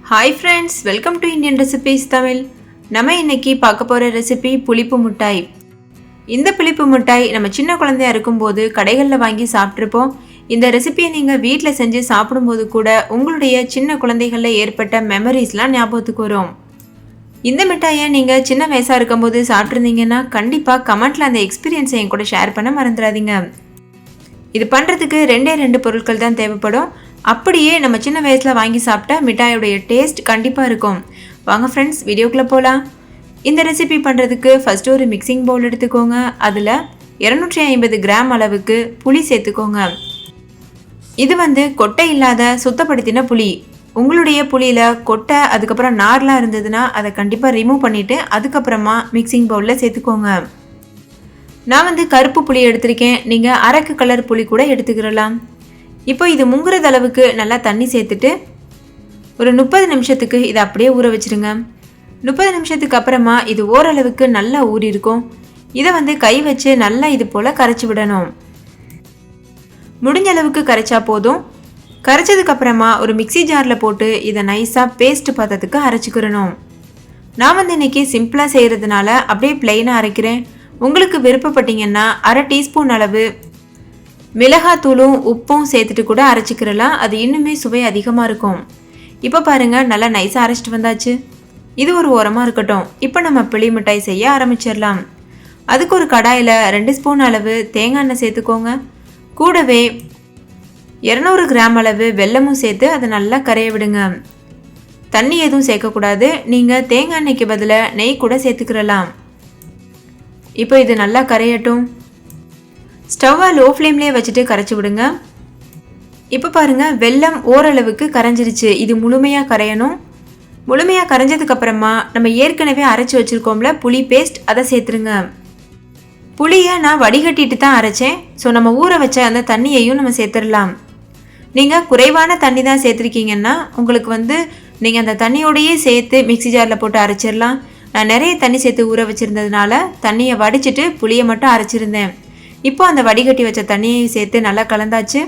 Hi friends, welcome to Indian Recipes Tamil. நம்ம இன்னைக்கு பார்க்க போற ரெசிபி புளிப்பு மிட்டாய். இந்த புளிப்பு மிட்டாய் நம்ம சின்ன குழந்தையா இருக்கும்போது கடைகள்ல வாங்கி சாப்பிட்டிருப்போம். இந்த ரெசிபியை நீங்க வீட்ல செஞ்சு சாப்பிடும்போது கூட உங்களுடைய சின்ன குழந்தைகள்ல ஏற்பட்ட மெமரிஸ்லாம் ஞாபகத்துக்கு வரும். இந்த மிட்டாயை நீங்க சின்ன வயசா இருக்கும்போது சாப்பிட்டிருந்தீங்கன்னா கண்டிப்பா கமெண்ட்ல அந்த எக்ஸ்பீரியன்ஸை என் கூட ஷேர் பண்ண மறந்துடாதீங்க. இது பண்ணுறதுக்கு ரெண்டு பொருட்கள் தான் தேவைப்படும். அப்படியே நம்ம சின்ன வயசில் வாங்கி சாப்பிட்டா மிட்டாயோடைய டேஸ்ட் கண்டிப்பாக இருக்கும். வாங்க ஃப்ரெண்ட்ஸ், வீடியோக்குள்ளே போகலாம். இந்த ரெசிபி பண்ணுறதுக்கு ஃபஸ்ட்டு ஒரு மிக்சிங் பவுல் எடுத்துக்கோங்க. அதில் 250 கிராம் அளவுக்கு புளி சேர்த்துக்கோங்க. இது கொட்டை இல்லாத சுத்தப்படுத்தின புளி. உங்களுடைய புளியில் கொட்டை அதுக்கப்புறம் நார்லாம் இருந்ததுன்னா அதை கண்டிப்பாக ரிமூவ் பண்ணிவிட்டு அதுக்கப்புறமா மிக்சிங் பவுலில் சேர்த்துக்கோங்க. நான் கருப்பு புளி எடுத்திருக்கேன். நீங்கள் அரக்கு கலர் புளி கூட எடுத்துக்கிறலாம். இப்போ இது முங்குறது அளவுக்கு நல்லா தண்ணி சேர்த்துட்டு ஒரு 30 நிமிஷத்துக்கு இதை அப்படியே ஊற வச்சுருங்க. 30 நிமிஷத்துக்கு அப்புறமா இது ஓரளவுக்கு நல்லா ஊறி இருக்கும். இதை கை வச்சு நல்லா இது போல் கரைச்சி விடணும். முடிஞ்ச அளவுக்கு கரைச்சா போதும். கரைச்சதுக்கப்புறமா ஒரு மிக்சி ஜாரில் போட்டு இதை நைஸாக பேஸ்ட் பதத்துக்கு அரைச்சிக்கிறணும். நான் இன்னைக்கு சிம்பிளாக செய்கிறதுனால அப்படியே பிளெயினாக அரைக்கிறேன். உங்களுக்கு விருப்பப்பட்டீங்கன்னா அரை டீஸ்பூன் அளவு மிளகாத்தூளும் உப்பும் சேர்த்துட்டு கூட அரைச்சிக்கிறலாம். அது இன்னுமே சுவை அதிகமாக இருக்கும். இப்போ பாருங்கள், நல்லா நைஸாக அரைச்சிட்டு வந்தாச்சு. இது ஒரு ஓரமாக இருக்கட்டும். இப்போ நம்ம புளி மிட்டாய் செய்ய ஆரம்பிச்சிடலாம். அதுக்கு ஒரு கடாயில் 2 ஸ்பூன் அளவு தேங்காய் எண்ணெய் சேர்த்துக்கோங்க. கூடவே 200 கிராம் அளவு வெல்லமும் சேர்த்து அதை நல்லா கரைய விடுங்க. தண்ணி எதுவும் சேர்க்கக்கூடாது. நீங்கள் தேங்காய் எண்ணெய்க்கு பதிலாக நெய் கூட சேர்த்துக்கிறலாம். இப்போ இது நல்லா கரையட்டும். ஸ்டவ்வை லோ ஃப்ளேம்லேயே வச்சுட்டு கரைச்சி விடுங்க. இப்போ பாருங்கள், வெல்லம் ஓரளவுக்கு கரைஞ்சிருச்சு. இது முழுமையாக கரையணும். முழுமையாக கரைஞ்சதுக்கப்புறமா நம்ம ஏற்கனவே அரைச்சி வச்சுருக்கோம்ல புளி பேஸ்ட், அதை சேர்த்துருங்க. புளியை நான் வடிகட்டிட்டு தான் அரைச்சேன். ஸோ நம்ம ஊற வச்ச அந்த தண்ணியையும் நம்ம சேர்த்துடலாம். நீங்கள் குறைவான தண்ணி தான் சேர்த்துருக்கீங்கன்னா உங்களுக்கு நீங்கள் அந்த தண்ணியோடையே சேர்த்து மிக்சி ஜாரில் போட்டு அரைச்சிடலாம். நான் நிறைய தண்ணி சேர்த்து ஊற வச்சுருந்ததுனால தண்ணியை வடிச்சிட்டு புளியை மட்டும் அரைச்சிருந்தேன். இப்போ அந்த வடிகட்டி வச்ச தண்ணியை சேர்த்து நல்லா கலந்தாச்சு.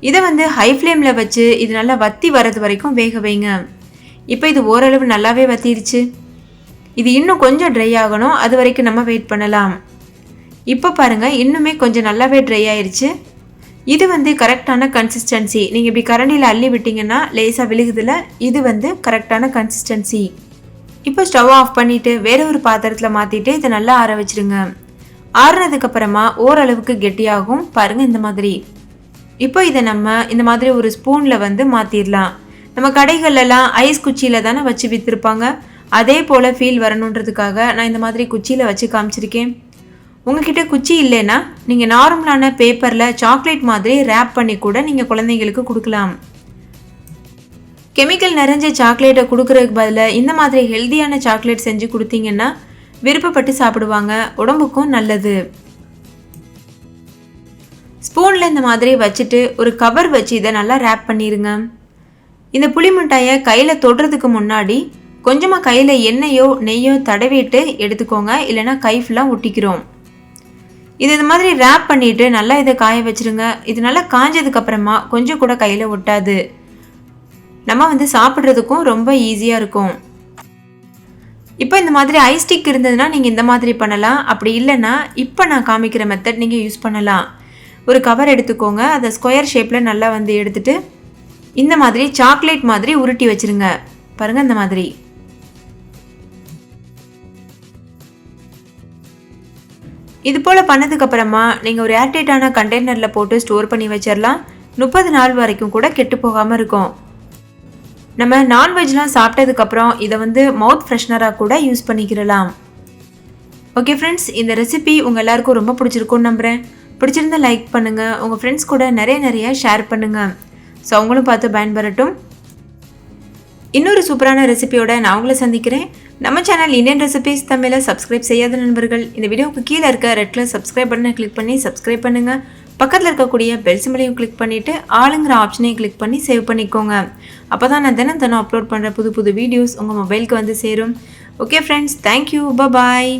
இதை ஹை ஃப்ளேமில் வச்சு இது நல்லா வற்றி வர்றது வரைக்கும் வேக வைங்க. இப்போ இது ஓரளவு நல்லாவே வற்றிடுச்சு. இது இன்னும் கொஞ்சம் ட்ரை ஆகணும். அது வரைக்கும் நம்ம வெயிட் பண்ணலாம். இப்போ பாருங்கள், இன்னுமே கொஞ்சம் நல்லாவே ட்ரை ஆயிடுச்சு. இது கரெக்டான கன்சிஸ்டன்சி. நீங்கள் இப்படி கரண்டியில் அள்ளி விட்டிங்கன்னா லேசாக விழுகுதில்ல, இது கரெக்டான கன்சிஸ்டன்சி. இப்போ ஸ்டவ் ஆஃப் பண்ணிவிட்டு வேற ஒரு பாத்திரத்தில் மாற்றிட்டு இதை நல்லா ஆற வச்சுருங்க. ஆறுனதுக்கப்புறமா ஓரளவுக்கு கெட்டியாகும். பாருங்கள் இந்த மாதிரி. இப்போ இதை நம்ம இந்த மாதிரி ஒரு ஸ்பூனில் மாற்றிடலாம். நம்ம கடைகள்லாம் ஐஸ் குச்சியில் தானே வச்சு விற்றுருப்பாங்க. அதே போல் ஃபீல் வரணுன்றதுக்காக நான் இந்த மாதிரி குச்சியில் வச்சு காமிச்சிருக்கேன். உங்ககிட்ட குச்சி இல்லைன்னா நீங்கள் நார்மலான பேப்பரில் சாக்லேட் மாதிரி ரேப் பண்ணி கூட நீங்கள் குழந்தைங்களுக்கு கொடுக்கலாம். கெமிக்கல் நிறைஞ்ச சாக்லேட்டை கொடுக்கறதுக்கு பதிலாக இந்த மாதிரி ஹெல்த்தியான சாக்லேட் செஞ்சு கொடுத்தீங்கன்னா விருப்பப்பட்டு சாப்பிடுவாங்க. உடம்புக்கும் நல்லது. ஸ்பூனில் இந்த மாதிரி வச்சுட்டு ஒரு கவர் வச்சு இதை நல்லா ரேப் பண்ணிடுங்க. இந்த புளி மிட்டாயை கையில் தொடுறதுக்கு முன்னாடி கொஞ்சமாக கையில் எண்ணெயோ நெய்யோ தடவிட்டு எடுத்துக்கோங்க. இல்லைனா கை ஃபுல்லாக ஒட்டிக்கிறோம். இது மாதிரி ரேப் பண்ணிவிட்டு நல்லா இதை காய வச்சுருங்க. இது நல்லா காஞ்சதுக்கப்புறமா கொஞ்சம் கூட கையில் ஒட்டாது. நம்ம சாப்பிட்றதுக்கும் ரொம்ப ஈஸியாக இருக்கும். இப்போ இந்த மாதிரி ஐஸ் ஸ்டிக் இருந்ததுன்னா நீங்கள் இந்த மாதிரி பண்ணலாம். அப்படி இல்லைன்னா இப்போ நான் காமிக்கிற மெத்தட் நீங்கள் யூஸ் பண்ணலாம். ஒரு கவர் எடுத்துக்கோங்க. அதை ஸ்கொயர் ஷேப்பில் நல்லா எடுத்துட்டு இந்த மாதிரி சாக்லேட் மாதிரி உருட்டி வச்சுருங்க. பாருங்கள் இந்த மாதிரி. இது போல் பண்ணதுக்கப்புறமா நீங்கள் ஒரு ஏர்டைட்டான கண்டெய்னரில் போட்டு ஸ்டோர் பண்ணி வச்சிடலாம். 30 நாள் வரைக்கும் கூட கெட்டு போகாமல் இருக்கும். நம்ம நான்வெஜ்லாம் சாப்பிட்டதுக்கப்புறம் இதை மவுத் ஃப்ரெஷ்னராக கூட யூஸ் பண்ணிக்கிறலாம். ஓகே ஃப்ரெண்ட்ஸ், இந்த ரெசிபி உங்கள் எல்லாருக்கும் ரொம்ப பிடிச்சிருக்கும்னு நம்புகிறேன். பிடிச்சிருந்தா லைக் பண்ணுங்கள். உங்கள் ஃப்ரெண்ட்ஸ் கூட நிறைய ஷேர் பண்ணுங்கள். ஸோ அவங்களும் பார்த்து பயன்பெறட்டும். இன்னொரு சூப்பரான ரெசிபியோட நான் உங்களை சந்திக்கிறேன். நம்ம சேனல் இந்தியன் ரெசிபிஸ் தமிழை சப்ஸ்கிரைப் செய்யாத நண்பர்கள் இந்த வீடியோவுக்கு கீழே இருக்க ரெட் கலர் சப்ஸ்கிரைப் பட்டனை கிளிக் பண்ணி சப்ஸ்கிரைப் பண்ணுங்கள். பக்கத்தில் இருக்கக்கூடிய பெல் சிம்பலையும் கிளிக் பண்ணிவிட்டு ஆளுங்கிற ஆப்ஷனையும் கிளிக் பண்ணி சேவ் பண்ணிக்கோங்க. அப்போ தான் நான் தினம் அப்லோட் பண்ணுற புது வீடியோஸ் உங்கள் மொபைலுக்கு சேரும். Okay friends, thank you. பாய்.